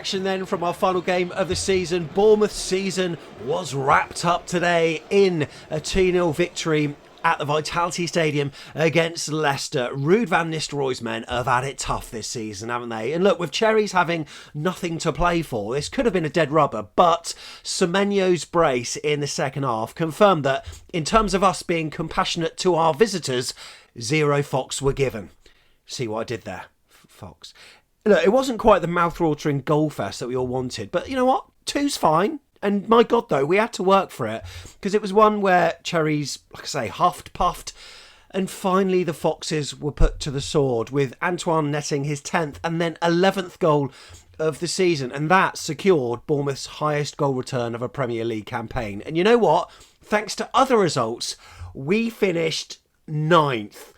reaction then from our final game of the season. Bournemouth's season was wrapped up today in a 2-0 victory at the Vitality Stadium against Leicester. Ruud van Nistelrooy's men have had it tough this season, haven't they? And look, with Cherries having nothing to play for, this could have been a dead rubber, but Semenyo's brace in the second half confirmed that, in terms of us being compassionate to our visitors, 0 Fox were given. See what I did there? Fox. Look, it wasn't quite the mouth-watering goal fest that we all wanted, but you know what? 2's fine. And my God, though, we had to work for it, because it was one where Cherries, like I say, huffed, puffed, and finally the Foxes were put to the sword, with Antoine netting his 10th and then 11th goal of the season, and that secured Bournemouth's highest goal return of a Premier League campaign. And you know what? Thanks to other results, we finished 9th.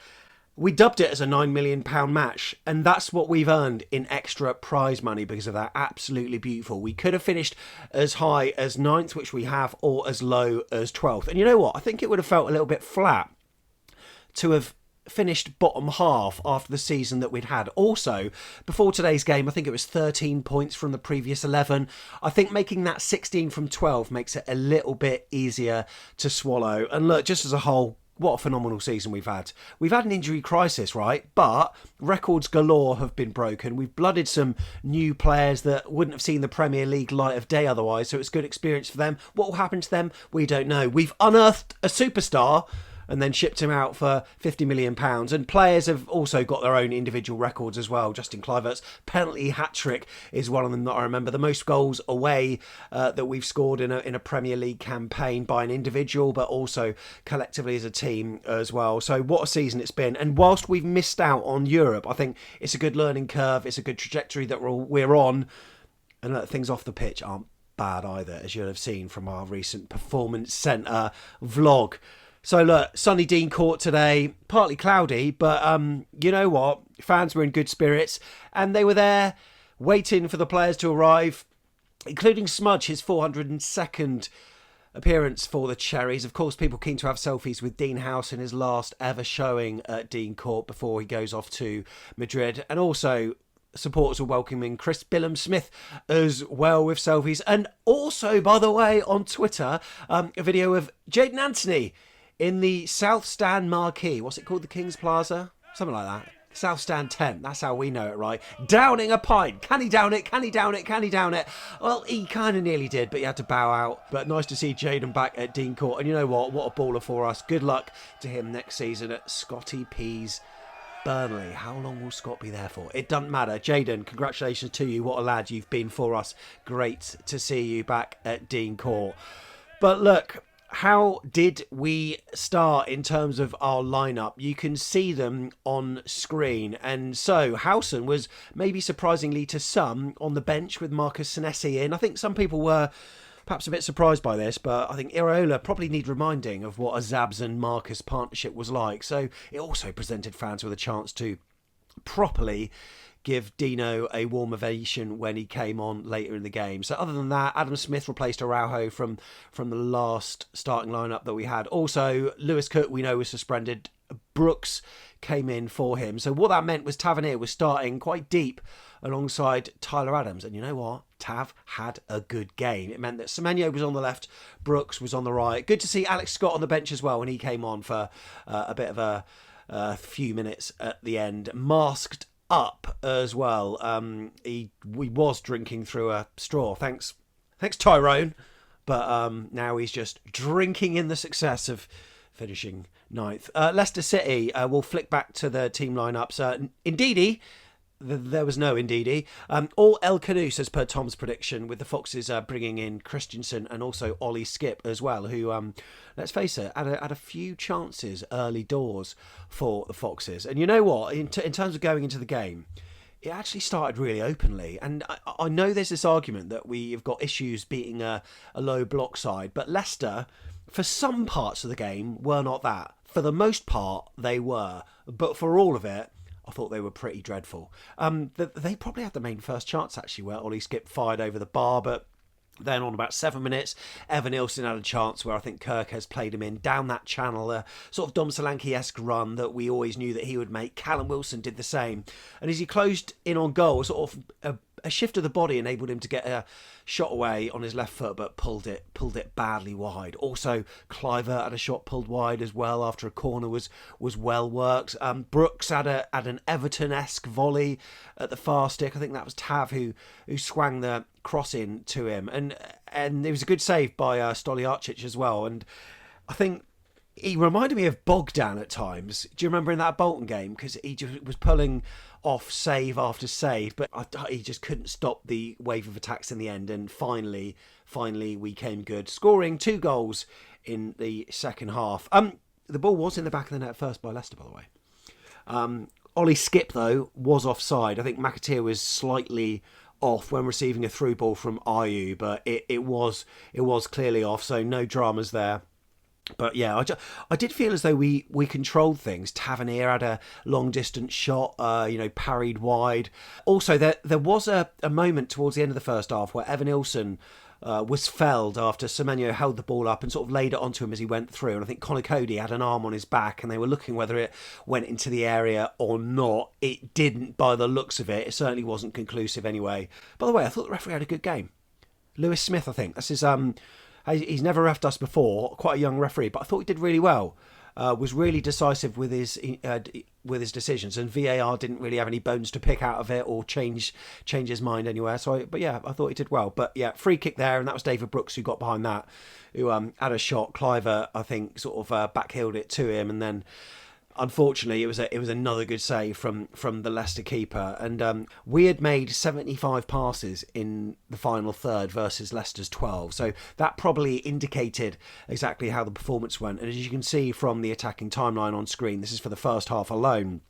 We dubbed it as a £9 million match, and that's what we've earned in extra prize money because of that. Absolutely beautiful. We could have finished as high as 9th, which we have, or as low as 12th. And you know what? I think it would have felt a little bit flat to have finished bottom half after the season that we'd had. Also, before today's game, I think it was 13 points from the previous 11. I think making that 16 from 12 makes it a little bit easier to swallow. And look, just as a whole, what a phenomenal season we've had. We've had an injury crisis, right? But records galore have been broken. We've blooded some new players that wouldn't have seen the Premier League light of day otherwise, so it's a good experience for them. What will happen to them? We don't know. We've unearthed a superstar and then shipped him out for £50 million. And players have also got their own individual records as well. Justin Kluivert's penalty hat-trick is one of them that I remember. The most goals away that we've scored in a Premier League campaign by an individual, but also collectively as a team as well. So what a season it's been. And whilst we've missed out on Europe, I think it's a good learning curve. It's a good trajectory that we're on. And look, things off the pitch aren't bad either, as you'll have seen from our recent Performance Centre vlog. So look, sunny Dean Court today, partly cloudy, but you know what? Fans were in good spirits and they were there waiting for the players to arrive, including Smudge, his 402nd appearance for the Cherries. Of course, people keen to have selfies with Dean House in his last ever showing at Dean Court before he goes off to Madrid. And also, supporters were welcoming Chris Billam-Smith as well with selfies. And also, by the way, on Twitter, a video of Jayden Anthony in the South Stand marquee. What's it called? The King's Plaza? Something like that. South Stand tent. That's how we know it, right? Downing a pint. Can he down it? Can he down it? Can he down it? Well, he kind of nearly did, but he had to bow out. But nice to see Jayden back at Dean Court. And you know what? What a baller for us. Good luck to him next season at Scotty P's Burnley. How long will Scott be there for? It doesn't matter. Jayden, congratulations to you. What a lad you've been for us. Great to see you back at Dean Court. But look, how did we start in terms of our lineup? You can see them on screen. And so Huijsen was maybe surprisingly to some on the bench with Marcus Senesi in. I think some people were perhaps a bit surprised by this, but I think Iraola probably need reminding of what a Zabs and Marcus partnership was like. So it also presented fans with a chance to properly give Dino a warm ovation when he came on later in the game. So other than that, Adam Smith replaced Araujo from the last starting lineup that we had. Also, Lewis Cook, we know, was suspended. Brooks came in for him. So what that meant was Tavernier was starting quite deep alongside Tyler Adams. And you know what? Tav had a good game. It meant that Semenyo was on the left, Brooks was on the right. Good to see Alex Scott on the bench as well when he came on for a bit of a few minutes at the end. Masked up as well. We was drinking through a straw. Thanks Tyrone. But now he's just drinking in the success of finishing 9th. Leicester City will flick back to the team lineups. Ndidi, there was no Ndidi. All El Canoes as per Tom's prediction, with the Foxes bringing in Christensen and also Ollie Skip as well, who, let's face it, had a few chances early doors for the Foxes. And you know what? In terms of going into the game, it actually started really openly. And I know there's this argument that we have got issues beating a low block side, but Leicester, for some parts of the game, were not that. For the most part, they were. But for all of it, I thought they were pretty dreadful. They probably had the main first chance, actually, where Ollie Skip fired over the bar, but then on about 7 minutes, Evan Nilsson had a chance where I think Kirk has played him in down that channel, a sort of Dom Solanke-esque run that we always knew that he would make. Callum Wilson did the same. And as he closed in on goal, sort of a shift of the body enabled him to get a shot away on his left foot, but pulled it badly wide. Also, Cliver had a shot pulled wide as well after a corner was well worked. Brooks had an Everton-esque volley at the far stick. I think that was Tav who swung the cross in to him, and it was a good save by Stoliarcic as well. And I think he reminded me of Bogdan at times. Do you remember in that Bolton game? Because he just was pulling off save after save, but he just couldn't stop the wave of attacks in the end. And finally, we came good, scoring 2 goals in the second half. The ball was in the back of the net first by Leicester, by the way. Ollie Skip, though, was offside. I think McAteer was slightly off when receiving a through ball from Ayew, but it was clearly off, so no dramas there. But yeah, I did feel as though we controlled things. Tavernier had a long distance shot, parried wide. Also, there was a moment towards the end of the first half where Evan Ilson was felled after Semenyo held the ball up and sort of laid it onto him as he went through. And I think Conor Cody had an arm on his back and they were looking whether it went into the area or not. It didn't by the looks of it. It certainly wasn't conclusive anyway. By the way, I thought the referee had a good game. Lewis Smith, I think. This is he's never reffed us before, quite a young referee, but I thought he did really well. Was really decisive with his decisions, and VAR didn't really have any bones to pick out of it or change his mind anywhere. But I thought he did well. But yeah, free kick there, and that was David Brooks who got behind that, who had a shot. Cliver, I think, sort of backheeled it to him, and then unfortunately, it was another good save from the Leicester keeper. And we had made 75 passes in the final third versus Leicester's 12. So that probably indicated exactly how the performance went. And as you can see from the attacking timeline on screen, this is for the first half alone.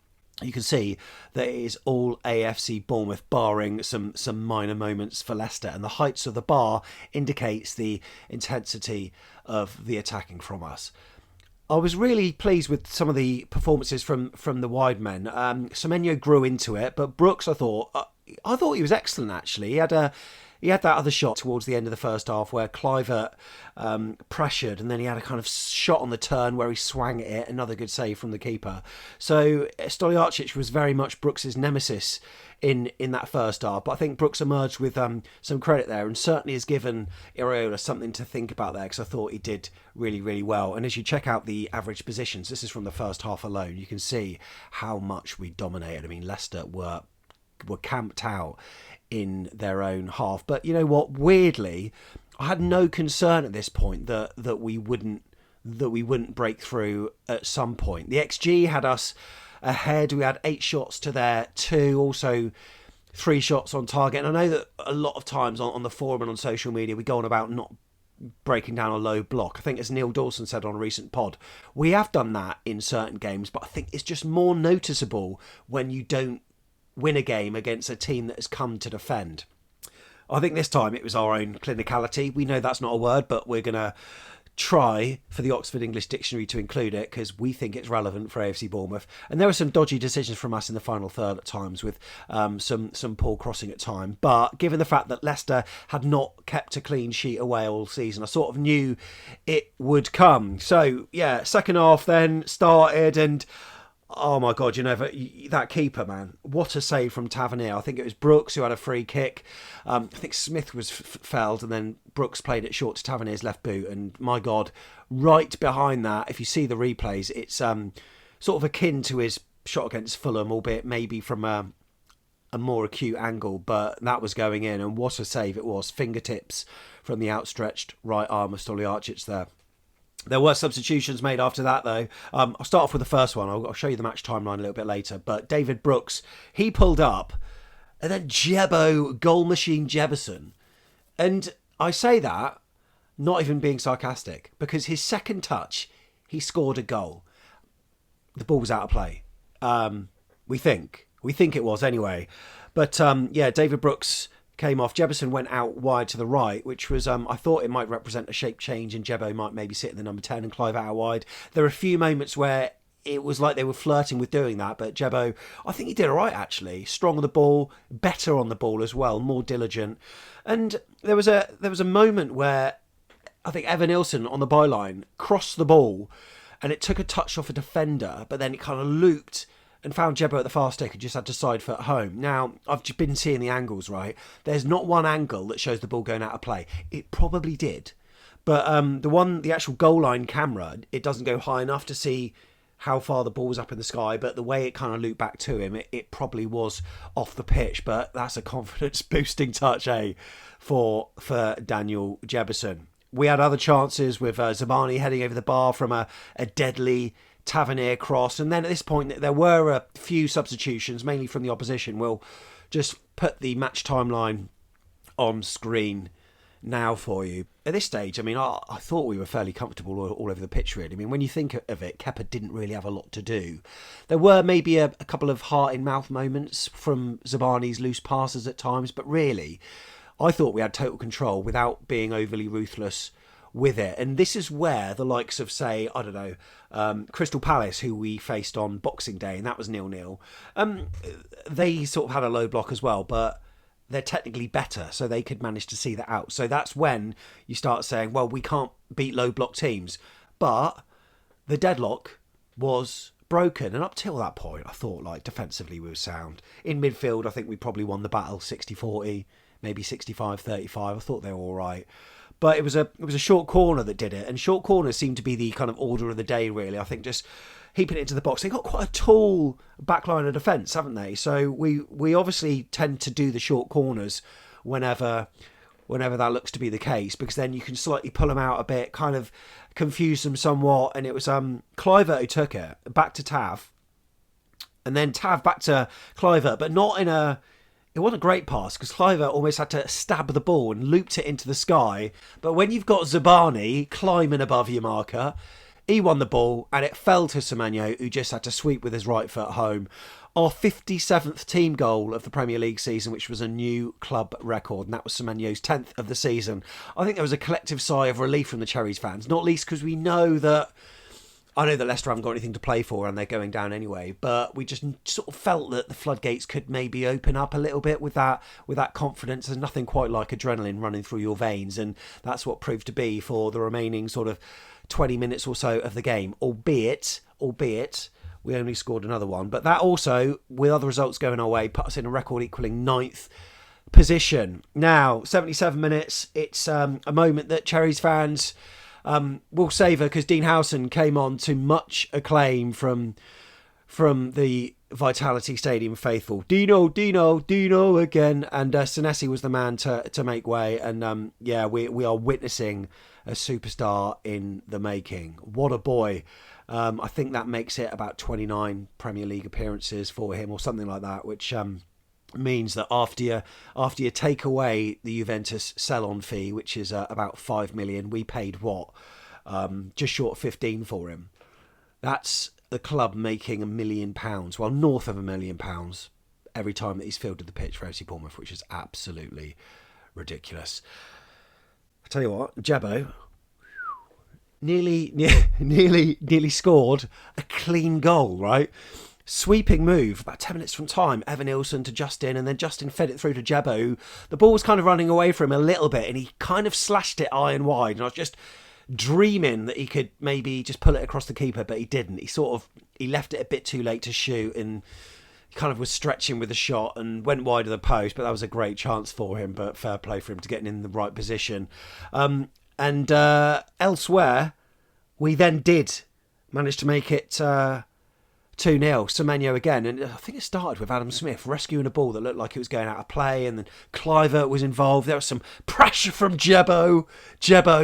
You can see that it is all AFC Bournemouth, barring some minor moments for Leicester. And the heights of the bar indicates the intensity of the attacking from us. I was really pleased with some of the performances from the wide men. Semenyo grew into it, but Brooks, I thought he was excellent. Actually, he had that other shot towards the end of the first half where Cliver pressured, and then he had a kind of shot on the turn where he swung it. Another good save from the keeper. So Stoliarcic was very much Brooks's nemesis in that first half, but I think Brooks emerged with some credit there, and certainly has given Iraola something to think about there, because I thought he did really, really well. And as you check out the average positions, this is from the first half alone, you can see how much we dominated. I mean, Leicester were camped out in their own half, but you know what? Weirdly, I had no concern at this point that we wouldn't break through at some point. The XG had us ahead. We had 8 shots to their 2, also 3 shots on target. And I know that a lot of times on the forum and on social media we go on about not breaking down a low block. I think, as Neil Dawson said on a recent pod, we have done that in certain games, but I think it's just more noticeable when you don't win a game against a team that has come to defend. I think this time it was our own clinicality. We know that's not a word, but we're going to try for the Oxford English Dictionary to include it because we think it's relevant for AFC Bournemouth. And there were some dodgy decisions from us in the final third at times, with some poor crossing at time. But given the fact that Leicester had not kept a clean sheet away all season, I sort of knew it would come. So yeah, second half then started, and oh my God, that keeper, man, what a save from Tavernier. I think it was Brooks who had a free kick. I think Smith was felled, and then Brooks played it short to Tavernier's left boot. And my God, right behind that, if you see the replays, it's sort of akin to his shot against Fulham, albeit maybe from a more acute angle, but that was going in. And what a save it was. Fingertips from the outstretched right arm of Stoliarcic there. There were substitutions made after that, though. I'll start off with the first one. I'll show you the match timeline a little bit later. But David Brooks, he pulled up, and then Goal Machine Jebison. And I say that, not even being sarcastic, because his second touch, he scored a goal. The ball was out of play. We think it was anyway. But David Brooks came off. Jebison went out wide to the right, which was, I thought it might represent a shape change, and Jebbo might maybe sit in the number 10 and Clive out wide. There were a few moments where it was like they were flirting with doing that, but Jebbo, I think he did all right, actually. Strong on the ball, better on the ball as well, more diligent. And there was a moment where I think Evan Ilson on the byline crossed the ball, and it took a touch off a defender, but then it kind of looped and found Jebbo at the far stick and just had to side foot home. Now, I've just been seeing the angles, right? There's not one angle that shows the ball going out of play. It probably did. But the actual goal line camera, it doesn't go high enough to see how far the ball was up in the sky, but the way it kind of looped back to him, it probably was off the pitch. But that's a confidence boosting touch, for Daniel Jebbison. We had other chances with Zabani heading over the bar from a deadly Tavernier cross. And then at this point, there were a few substitutions, mainly from the opposition. We'll just put the match timeline on screen now for you. At this stage, I mean, I thought we were fairly comfortable all over the pitch, really. I mean, when you think of it, Kepa didn't really have a lot to do. There were maybe a couple of heart-in-mouth moments from Zabani's loose passes at times, but really, I thought we had total control without being overly ruthless with it. And this is where the likes of, say, I don't know, Crystal Palace, who we faced on Boxing Day, and that was 0-0, they sort of had a low block as well, but they're technically better, so they could manage to see that out. So that's when you start saying, well, we can't beat low block teams. But the deadlock was broken, and up till that point, I thought, like, defensively we were sound. In midfield, I think we probably won the battle 60-40, maybe 65-35. I thought they were all right. But it was a short corner that did it, and short corners seem to be the kind of order of the day, really. I think just heaping it into the box. They've got quite a tall backline of defence, haven't they? So we obviously tend to do the short corners whenever that looks to be the case, because then you can slightly pull them out a bit, kind of confuse them somewhat. And it was Kluivert who took it back to Tav, and then Tav back to Kluivert, but not in a... It wasn't a great pass, because Kluivert almost had to stab the ball and looped it into the sky. But when you've got Zabani climbing above your marker, he won the ball, and it fell to Semenyo, who just had to sweep with his right foot home. Our 57th team goal of the Premier League season, which was a new club record, and that was Semenyo's 10th of the season. I think there was a collective sigh of relief from the Cherries fans, not least because we know that... I know that Leicester haven't got anything to play for and they're going down anyway, but we just sort of felt that the floodgates could maybe open up a little bit with that confidence. There's nothing quite like adrenaline running through your veins, and that's what proved to be for the remaining sort of 20 minutes or so of the game, albeit we only scored another one. But that also, with other results going our way, put us in a record equaling 9th position. Now, 77 minutes, it's a moment that Cherries fans... we'll savour, because Dean Huijsen came on to much acclaim from the Vitality Stadium faithful. Dino again, and Senesi was the man to make way, and we are witnessing a superstar in the making. What a boy. I think that makes it about 29 Premier League appearances for him, or something like that, which means that after you take away the Juventus sell-on fee, which is about 5 million, we paid just short of 15 for him. That's the club making £1 million, well, north of £1 million every time that he's fielded the pitch for FC Bournemouth, which is absolutely ridiculous. I tell you what, Jebbo nearly scored a clean goal, right? Sweeping move, about 10 minutes from time, Evan Nilsson to Justin, and then Justin fed it through to Jebbo, who the ball was kind of running away from him a little bit, and he kind of slashed it iron wide, and I was just dreaming that he could maybe just pull it across the keeper, but he didn't. He left it a bit too late to shoot, and he kind of was stretching with the shot and went wide of the post, but that was a great chance for him, but fair play for him to getting in the right position. And elsewhere, we then did manage to make it 2-0, Semenyo again, and I think it started with Adam Smith rescuing a ball that looked like it was going out of play, and then Kluivert was involved. There was some pressure from Jebbo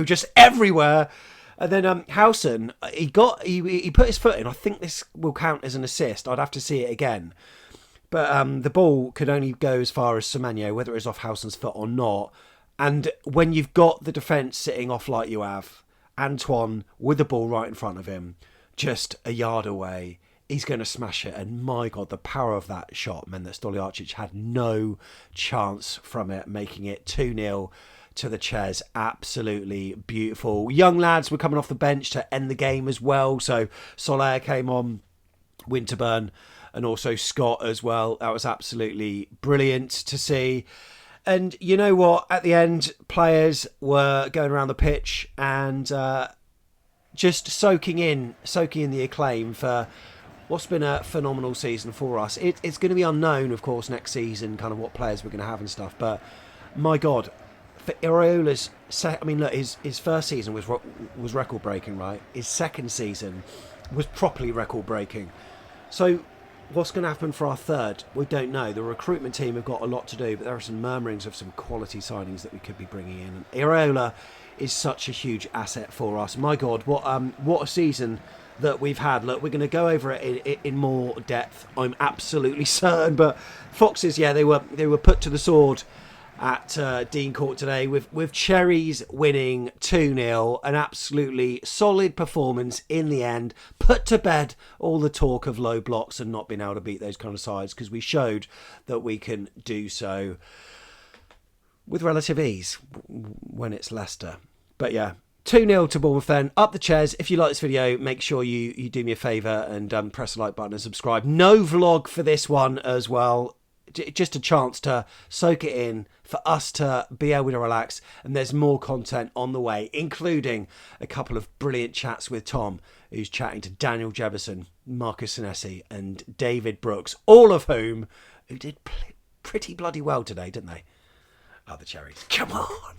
just everywhere, and then Huijsen, he put his foot in. I think this will count as an assist. I'd have to see it again, but the ball could only go as far as Semenyo, whether it was off Housen's foot or not. And when you've got the defence sitting off like you have, Antoine with the ball right in front of him, just a yard away, he's going to smash it. And my God, the power of that shot meant that Stoliarcic had no chance from it, making it 2-0 to the Cherries. Absolutely beautiful. Young lads were coming off the bench to end the game as well. So Soler came on, Winterburn, and also Scott as well. That was absolutely brilliant to see. And you know what? At the end, players were going around the pitch and just soaking in the acclaim for what's been a phenomenal season for us. It's going to be unknown, of course, next season, kind of what players we're going to have and stuff. But my God, for Iraola's, look, his first season was record breaking, right? His second season was properly record breaking. So what's going to happen for our third? We don't know. The recruitment team have got a lot to do, but there are some murmurings of some quality signings that we could be bringing in. And Iraola is such a huge asset for us. My God, what a season that we've had. Look, we're going to go over it in more depth, I'm absolutely certain. But Foxes, yeah, they were put to the sword at Dean Court today with Cherries winning 2-0. An absolutely solid performance in the end. Put to bed all the talk of low blocks and not being able to beat those kind of sides, because we showed that we can do so with relative ease when it's Leicester. But yeah, 2-0 to Bournemouth then. Up the Cherries. If you like this video, make sure you do me a favour and press the like button and subscribe. No vlog for this one as well. Just a chance to soak it in, for us to be able to relax. And there's more content on the way, including a couple of brilliant chats with Tom, who's chatting to Daniel Jefferson, Marcus Senesi and David Brooks, all of whom who did pretty bloody well today, didn't they? Oh, the Cherries. Come on.